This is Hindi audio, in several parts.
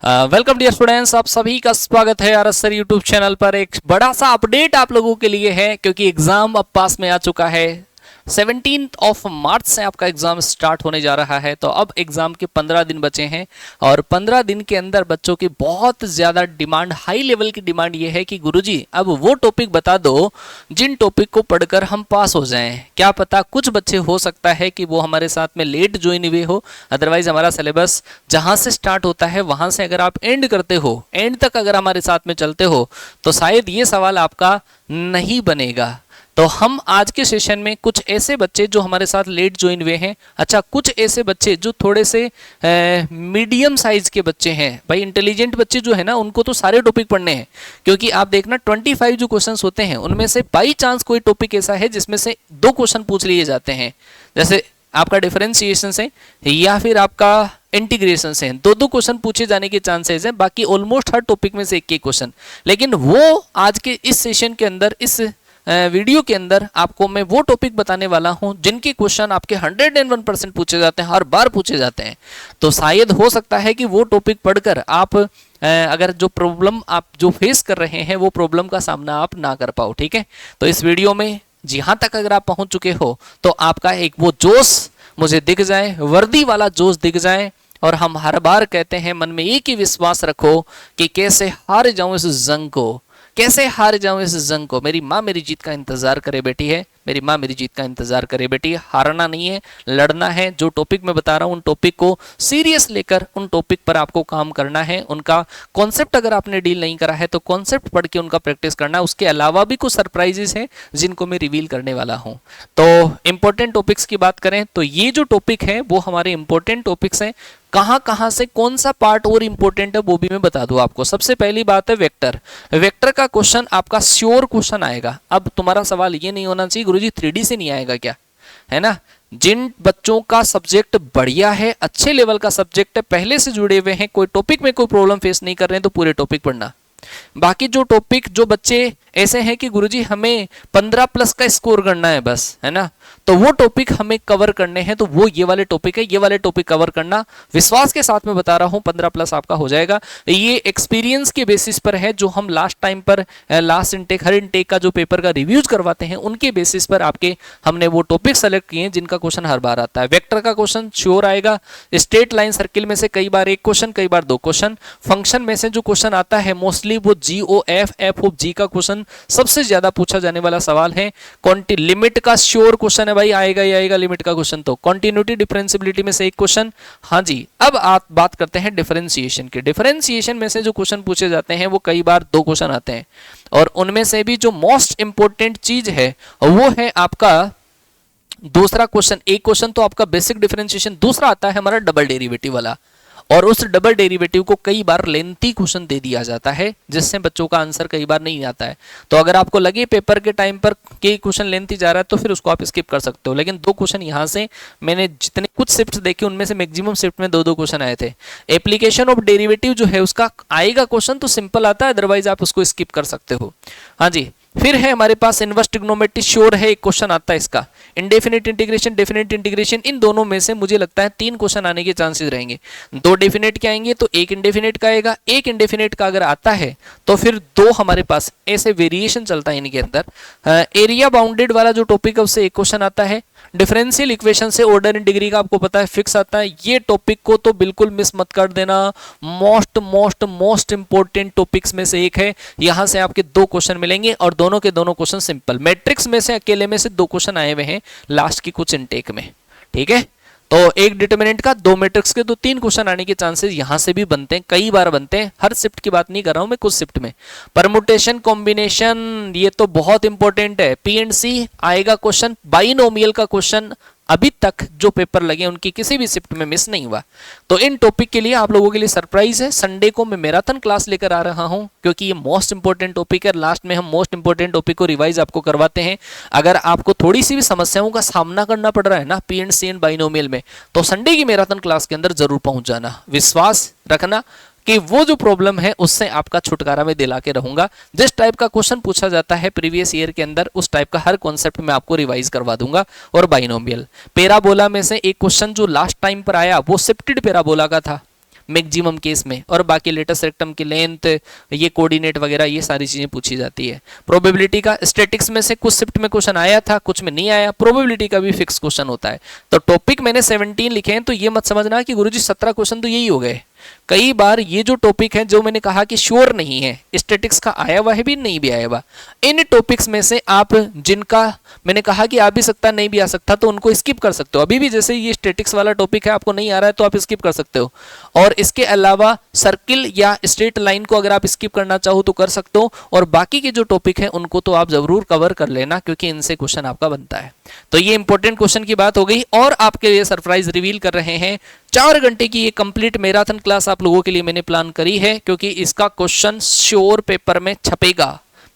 वेलकम डियर स्टूडेंट्स, आप सभी का स्वागत है R S sir YouTube channel पर। एक बड़ा सा अपडेट आप लोगों के लिए है क्योंकि एग्जाम अब पास में आ चुका है। 17 मार्च से आपका एग्जाम स्टार्ट होने जा रहा है। तो अब एग्जाम के 15 दिन बचे हैं और 15 दिन के अंदर बच्चों की बहुत ज़्यादा डिमांड, हाई लेवल की डिमांड ये है कि गुरुजी अब वो टॉपिक बता दो जिन टॉपिक को पढ़कर हम पास हो जाएं। क्या पता कुछ बच्चे हो सकता है कि वो हमारे साथ में लेट ज्वाइन हुए हो, अदरवाइज हमारा सिलेबस जहाँ से स्टार्ट होता है वहाँ से अगर आप एंड करते हो, एंड तक अगर हमारे साथ में चलते हो तो शायद ये सवाल आपका नहीं बनेगा। तो हम आज के सेशन में कुछ ऐसे बच्चे जो हमारे साथ लेट ज्वाइन हुए हैं, अच्छा कुछ ऐसे बच्चे जो थोड़े से मीडियम साइज के बच्चे हैं। भाई इंटेलिजेंट बच्चे जो है ना उनको तो सारे टॉपिक पढ़ने हैं, क्योंकि आप देखना 25 जो क्वेश्चंस होते हैं उनमें से बाई चांस कोई टॉपिक ऐसा है जिसमें से 2 क्वेश्चन पूछ लिए जाते हैं। जैसे आपका डिफरेंशिएशन से या फिर आपका इंटीग्रेशन से 2 क्वेश्चन पूछे जाने के चांसेस हैं। बाकी ऑलमोस्ट हर टॉपिक में से एक क्वेश्चन। लेकिन वो आज के इस सेशन के अंदर, इस वीडियो के अंदर आपको मैं वो टॉपिक बताने वाला हूं जिनके क्वेश्चन आपके 101% पूछे जाते हैं, हर बार पूछे जाते हैं। तो शायद हो सकता है कि वो टॉपिक पढ़कर आप अगर जो प्रॉब्लम आप जो फेस कर रहे हैं वो प्रॉब्लम का सामना आप ना कर पाओ। ठीक है, तो इस वीडियो में जहां तक अगर आप पहुंच चुके हो तो आपका एक वो जोश मुझे दिख जाए, वर्दी वाला जोश दिख जाए। और हम हर बार कहते हैं मन में एक ही विश्वास रखो कि कैसे हार जाऊं इस जंग को, कैसे हार जाऊं इस जंग को। मेरी माँ मेरी जीत का इंतजार करे बैठी है, मेरी माँ मेरी जीत का इंतजार करे बैठी है। हारना नहीं है, लड़ना है। जो टॉपिक मैं बता रहा हूं उन टॉपिक को सीरियस लेकर उन टॉपिक पर आपको काम करना है। उनका कॉन्सेप्ट अगर आपने डील नहीं करा है तो कॉन्सेप्ट पढ़ के उनका प्रैक्टिस करना है। उसके अलावा भी कुछ सरप्राइजेस हैं जिनको मैं रिवील करने वाला हूं। तो इंपॉर्टेंट टॉपिक्स की बात करें तो ये जो टॉपिक है वो हमारे इंपॉर्टेंट टॉपिक्स हैं। कहां से कौन सा पार्ट और इंपॉर्टेंट है वो भी मैं बता दूं आपको। सबसे पहली बात है वेक्टर। वेक्टर का क्वेश्चन आपका श्योर क्वेश्चन आएगा। अब तुम्हारा सवाल ये नहीं होना चाहिए गुरुजी 3D से नहीं आएगा क्या, है ना। जिन बच्चों का सब्जेक्ट बढ़िया है, अच्छे लेवल का सब्जेक्ट है, पहले से जुड़े हुए हैं, कोई टॉपिक में कोई प्रॉब्लम फेस नहीं कर रहे हैं तो पूरे टॉपिक पढ़ना। बाकी जो टॉपिक, जो बच्चे ऐसे हैं कि गुरुजी हमें 15+ का स्कोर करना है बस, है ना, तो वो टॉपिक हमें कवर करने हैं, तो वो ये वाले टॉपिक है, ये वाले टॉपिक कवर करना। विश्वास के साथ में बता रहा हूं 15+ आपका हो जाएगा। ये एक्सपीरियंस के बेसिस पर है, जो हम लास्ट टाइम पर लास्ट इनटेक, हर इनटेक का जो पेपर का रिव्यूज करवाते हैं उनके बेसिस पर आपके हमने वो टॉपिक सेलेक्ट किए हैं जिनका क्वेश्चन हर बार आता है। वेक्टर का क्वेश्चन श्योर आएगा। स्ट्रेट लाइन सर्किल में से कई बार 1 क्वेश्चन, कई बार 2 क्वेश्चन। फंक्शन में से जो क्वेश्चन आता है मोस्टली वो GOF, F ऑफ G का क्वेश्चन सबसे ज्यादा पूछा जाने वाला सवाल है। लिमिट का श्योर क्वेश्चन है भाई, आएगा ही आएगा लिमिट का क्वेश्चन। तो कंटिन्यूटी डिफरेंशिएबिलिटी में से 1 क्वेश्चन। हाँ जी, अब आप बात करते हैं डिफरेंशिएशन के। डिफरेंशिएशन में से जो क्वेश्चन पूछे जाते हैं वो कई बार 2 क्वेश्चन आते हैं, और उनमें से भी जो मोस्ट इंपोर्टेंट चीज है वो है आपका दूसरा क्वेश्चन। 1 क्वेश्चन तो आपका बेसिक डिफरेंशिएशन, दूसरा आता है हमारा डबल डेरिवेटिव वाला, और उस डबल डेरिवेटिव को कई बार लेंथी क्वेश्चन दे दिया जाता है जिससे बच्चों का आंसर कई बार नहीं आता है। तो अगर आपको लगे पेपर के टाइम पर कि क्वेश्चन लेंथी जा रहा है तो फिर उसको आप स्किप कर सकते हो। लेकिन 2 क्वेश्चन यहाँ से मैंने जितने कुछ शिफ्ट देखे उनमें से मैक्सिमम शिफ्ट में 2 क्वेश्चन आए थे। एप्लीकेशन ऑफ डेरिवेटिव जो है उसका आएगा क्वेश्चन तो सिंपल आता है, अदरवाइज आप उसको स्किप कर सकते हो। हाँ जी, फिर है हमारे पास इनवर्स ट्रिग्नोमेट्री श्योर है, 1 क्वेश्चन आता है इसका। इंडेफिनिट इंटीग्रेशन, डेफिनिट इंटीग्रेशन, इन दोनों में से मुझे लगता है 3 क्वेश्चन आने के चांसेस रहेंगे। 2 डेफिनेट के आएंगे तो 1 इंडेफिनिट का आएगा। 1 इंडेफिनिट का अगर आता है तो फिर 2 हमारे पास ऐसे वेरिएशन चलता है इनके अंदर। एरिया बाउंडेड वाला जो टॉपिक है उससे 1 क्वेश्चन आता है। डिफरेंशियल इक्वेशन से ऑर्डर इन डिग्री का आपको पता है फिक्स आता है। ये टॉपिक को तो बिल्कुल मिस मत कर देना, मोस्ट इंपोर्टेंट टॉपिक्स में से एक है। यहां से आपके 2 क्वेश्चन मिलेंगे और दोनों के दोनों क्वेश्चन सिंपल। मैट्रिक्स में से अकेले में से 2 क्वेश्चन आए हुए हैं लास्ट की कुछ इनटेक में। ठीक है, तो 1 डिटरमिनेंट का, 2 मैट्रिक्स के, तो 3 क्वेश्चन आने के चांसेस यहां से भी बनते हैं, कई बार बनते हैं। हर शिफ्ट की बात नहीं कर रहा हूं मैं, कुछ शिफ्ट में। परमुटेशन कॉम्बिनेशन ये तो बहुत इंपॉर्टेंट है। PNC आएगा क्वेश्चन। बाइनोमियल का क्वेश्चन अभी तक जो पेपर लगे उनकी किसी भी शिफ्ट में मिस नहीं हुआ। तो इन टॉपिक के लिए आप लोगों के लिए सरप्राइज है, संडे को मैं मैराथन क्लास लेकर आ रहा हूं क्योंकि ये मोस्ट इंपोर्टेंट टॉपिक है। लास्ट में हम मोस्ट इंपोर्टेंट टॉपिक को रिवाइज आपको करवाते हैं। अगर आपको थोड़ी सी भी समस्याओं का सामना करना पड़ रहा है ना PNC एंड बाइनोमियल में, तो संडे की मैराथन क्लास के अंदर जरूर पहुंच जाना। विश्वास रखना कि वो जो प्रॉब्लम है उससे आपका छुटकारा मैं दिला के रहूंगा। जिस टाइप का क्वेश्चन पूछा जाता है प्रीवियस ईयर के अंदर उस टाइप का हर कॉन्सेप्ट में आपको रिवाइज करवा दूंगा। और बाइनोमियल, पैराबोला में से 1 क्वेश्चन जो लास्ट टाइम पर आया वो शिफ्टेड पैराबोला का था। मैक्सिमम केस में, और बाकी लेटेस्ट रेक्टम की लेंथ, ये कोऑर्डिनेट वगैरह, ये सारी चीजें पूछी जाती है। प्रोबेबिलिटी का स्टैटिक्स में से कुछ शिफ्ट में क्वेश्चन आया था, कुछ में नहीं आया। प्रोबेबिलिटी का भी फिक्स क्वेश्चन होता है। तो टॉपिक मैंने 17 लिखे हैं, तो ये मत समझना कि गुरुजी 17 क्वेश्चन तो यही हो गए। कई बार ये जो टॉपिक है जो मैंने कहा कि श्योर नहीं है, स्टैटिक्स का आया हुआ है भी, नहीं भी आया हुआ, इन टॉपिक्स में से आप जिनका मैंने कहा कि आ भी सकता नहीं भी आ सकता, तो उनको स्किप कर सकते हो। अभी भी जैसे ये स्टैटिक्स वाला टॉपिक है, आपको नहीं आ रहा है तो आप स्किप कर सकते हो। और इसके अलावा सर्किल या स्ट्रेट लाइन को अगर आप स्किप करना चाहो तो कर सकते हो, और बाकी के जो टॉपिक है उनको तो आप जरूर कवर कर लेना, क्योंकि इनसे क्वेश्चन आपका बनता है। तो ये इंपॉर्टेंट क्वेश्चन की बात हो गई, और आपके लिए सरप्राइज रिवील कर रहे हैं। 4 घंटे की ये कंप्लीट मैराथन क्लास आप लोगों के लिए मैंने प्लान करी है, क्योंकि इसका क्वेश्चन श्योर पेपर में छपेगा।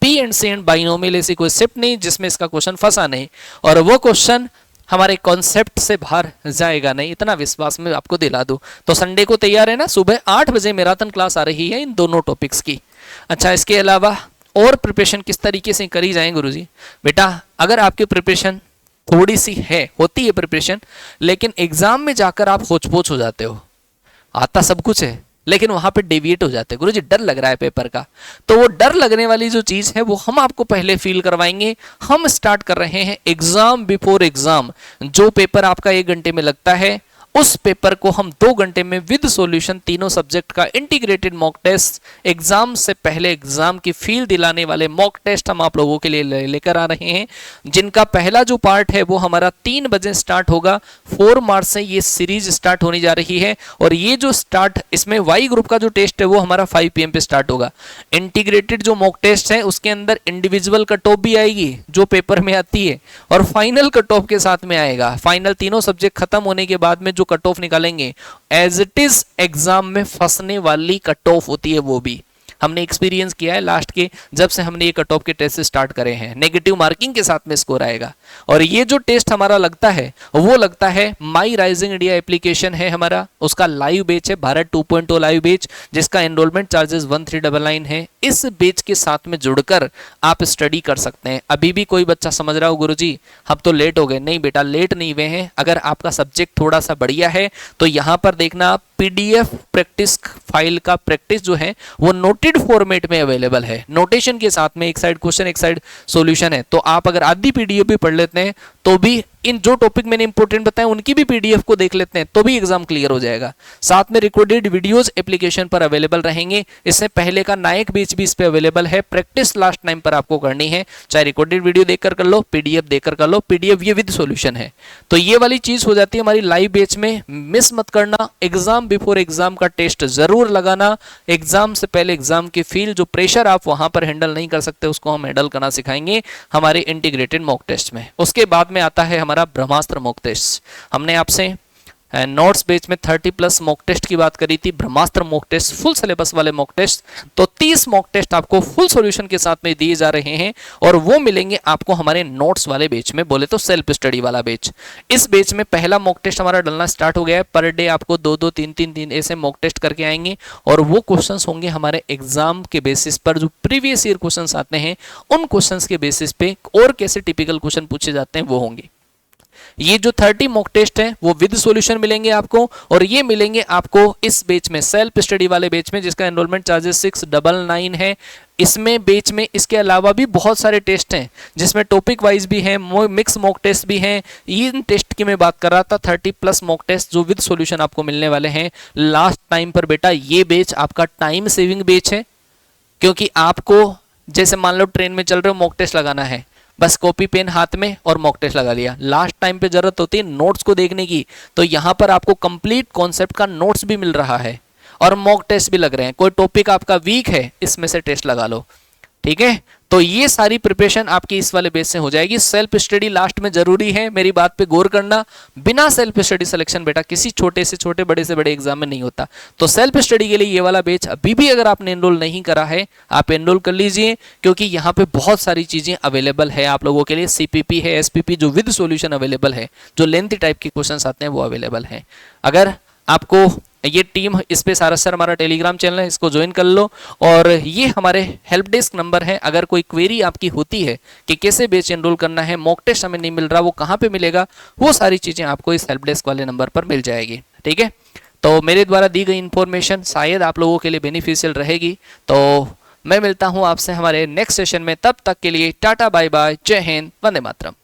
P and C and binomial ऐसी कोई शिफ्ट नहीं जिसमें इसका क्वेश्चन फंसा नहीं, और वो क्वेश्चन हमारे कॉन्सेप्ट से बाहर जाएगा नहीं, इतना विश्वास में आपको दिला दूं। तो संडे को तैयार है ना, सुबह 8 बजे मैराथन क्लास आ रही है इन दोनों टॉपिक्स की। अच्छा, इसके अलावा और प्रिपरेशन किस तरीके से करी जाए गुरुजी? बेटा, अगर आपकी प्रिपरेशन थोड़ी सी है, होती है प्रिपरेशन, लेकिन एग्जाम में जाकर आप होच-पोच हो जाते हो, आता सब कुछ है लेकिन वहां पे डेविएट हो जाते हैं, गुरुजी डर लग रहा है पेपर का, तो वो डर लगने वाली जो चीज है वो हम आपको पहले फील करवाएंगे। हम स्टार्ट कर रहे हैं एग्जाम बिफोर एग्जाम। जो पेपर आपका 1 घंटे में लगता है, उस पेपर को हम 2 घंटे में विद सॉल्यूशन तीनों सब्जेक्ट का इंटीग्रेटेड मॉक टेस्ट, एग्जाम से पहले एग्जाम की फील दिलाने वाले मॉक टेस्ट हम आप लोगों के लिए लेकर आ रहे हैं, जिनका पहला जो पार्ट है वो हमारा 3 बजे स्टार्ट होगा। 4 मार्च से ये सीरीज स्टार्ट होने जा रही है, और ये जो स्टार्ट, इसमें वाई ग्रुप का जो टेस्ट है वो हमारा 5 PM पे स्टार्ट होगा। इंटीग्रेटेड जो मॉक टेस्ट है उसके अंदर इंडिविजुअल कट ऑफ भी आएगी जो पेपर में आती है, और फाइनल कट ऑफ के साथ में आएगा। फाइनल तीनों सब्जेक्ट खत्म होने के बाद में जो कट ऑफ निकालेंगे, एज इट इज एग्जाम में फंसने वाली कट ऑफ होती है, वो भी हमने एक्सपीरियंस किया है लास्ट के, जब से हमने ये कट ऑफ के टेस्ट स्टार्ट करे हैं। नेगेटिव मार्किंग के साथ में स्कोर आएगा। और ये जो टेस्ट हमारा लगता है वो लगता है माई राइजिंग इंडिया एप्लीकेशन है हमारा, उसका लाइव बैच है भारत 2.0 लाइव बैच, जिसका एनरोलमेंट चार्जेस 1399 है। इस बैच के साथ में जुड़कर आप स्टडी कर सकते हैं। अभी भी कोई बच्चा समझ रहा हो गुरुजी हम तो लेट हो गए, नहीं बेटा, लेट नहीं हुए हैं। अगर आपका सब्जेक्ट थोड़ा सा बढ़िया है तो यहाँ पर देखना, पीडीएफ प्रैक्टिस फाइल का प्रैक्टिस जो है वो नोटेड फॉर्मेट में अवेलेबल है, नोटेशन के साथ में, एक साइड क्वेश्चन एक साइड सॉल्यूशन है। तो आप अगर आधी पीडीएफ भी पढ़ लेते हैं तो भी इन जो टॉपिक मैंने इंपॉर्टेंट बताए उनकी भी पीडीएफ को देख लेते हैं तो भी एग्जाम क्लियर हो जाएगा। साथ में रिकॉर्डेड वीडियोस एप्लीकेशन पर अवेलेबल रहेंगे। इससे पहले का नायक बैच भी इस पे अवेलेबल है। प्रैक्टिस लास्ट टाइम पर आपको करनी है, चाहे रिकॉर्डेड वीडियो देखकर कर लो, पीडीएफ देखकर कर लो। पीडीएफ ये विद सॉल्यूशन है, तो ये वाली चीज हो जाती है हमारी लाइव बैच में। मिस मत करना। एग्जाम बिफोर एग्जाम का टेस्ट जरूर लगाना। एग्जाम से पहले एग्जाम की फील, जो प्रेशर आप वहां पर हैंडल नहीं कर सकते उसको हम हैंडल करना सिखाएंगे हमारे इंटीग्रेटेड मॉक टेस्ट में। उसके बाद में आता है हमारा ब्रह्मास्त्र मॉक टेस्ट। हमने आपसे नोट्स बेच में 30+ मॉक टेस्ट की बात करी थी। ब्रह्मास्त्र मॉक टेस्ट फुल सिलेबस वाले मॉक टेस्ट, तो 30 मॉक टेस्ट आपको फुल सॉल्यूशन के साथ में दिए जा रहे हैं, और वो मिलेंगे आपको हमारे नोट्स वाले बेच में, बोले तो सेल्फ स्टडी वाला बेच। इस बेच में पहला मॉक टेस्ट हमारा डलना स्टार्ट हो गया है। पर डे आपको 2-2, 3-3 ऐसे मॉक टेस्ट करके आएंगे, और वो क्वेश्चंस होंगे हमारे एग्जाम के बेसिस पर। जो प्रीवियस ईयर क्वेश्चंस आते हैं उन क्वेश्चंस के बेसिस पे और कैसे टिपिकल क्वेश्चन पूछे जाते हैं वो होंगे। ये जो 30 मॉक टेस्ट हैं वो विद सॉल्यूशन मिलेंगे आपको, और ये मिलेंगे आपको इस बैच में, सेल्फ स्टडी वाले बैच में, जिसका एनरोलमेंट चार्जेस 699 है। इसमें बैच में इसके अलावा भी बहुत सारे टेस्ट हैं, जिसमें टॉपिक वाइज भी हैं, मिक्स मॉक टेस्ट भी हैं। इन टेस्ट की मैं बात कर रहा था, 30+ मॉक टेस्ट जो विद सॉल्यूशन आपको मिलने वाले हैं लास्ट टाइम पर। बेटा ये बैच आपका टाइम सेविंग बैच है, क्योंकि आपको जैसे मान लो ट्रेन में चल रहे हो, मॉक टेस्ट लगाना है, बस कॉपी पेन हाथ में और मॉक टेस्ट लगा लिया। लास्ट टाइम पे जरूरत होती है नोट्स को देखने की, तो यहाँ पर आपको कंप्लीट कॉन्सेप्ट का नोट्स भी मिल रहा है और मॉक टेस्ट भी लग रहे हैं। कोई टॉपिक आपका वीक है, इसमें से टेस्ट लगा लो, ठीक है। तो ये सारी प्रिपरेशन आपकी इस वाले बेस से हो जाएगी। सेल्फ स्टडी लास्ट में जरूरी है, मेरी बात पे गौर करना। बिना सेल्फ स्टडी सिलेक्शन बेटा किसी छोटे से छोटे, बड़े से बड़े एग्जाम में नहीं होता। तो सेल्फ स्टडी के लिए ये वाला बैच अभी भी अगर आपने एनरोल नहीं करा है, आप एनरोल कर लीजिए, क्योंकि यहाँ पे बहुत सारी चीजें अवेलेबल है आप लोगों के लिए। सीपीपी है, एसपीपी जो विद सॉल्यूशन अवेलेबल है, जो लेंथी टाइप के क्वेश्चन आते हैं वो अवेलेबल है। अगर आपको ये टीम, इस पे सारा सर हमारा टेलीग्राम चैनल है, इसको ज्वाइन कर लो। और ये हमारे हेल्प डेस्क नंबर है, अगर कोई क्वेरी आपकी होती है कि कैसे बैच एनरोल करना है, मॉक टेस्ट हमें नहीं मिल रहा, वो कहाँ पे मिलेगा, वो सारी चीजें आपको इस हेल्प डेस्क वाले नंबर पर मिल जाएगी, ठीक है। तो मेरे द्वारा दी गई इन्फॉर्मेशन शायद आप लोगों के लिए बेनिफिशियल रहेगी। तो मैं मिलता हूं आपसे हमारे नेक्स्ट सेशन में, तब तक के लिए टाटा बाय बाय, जय हिंद, वंदे मातरम।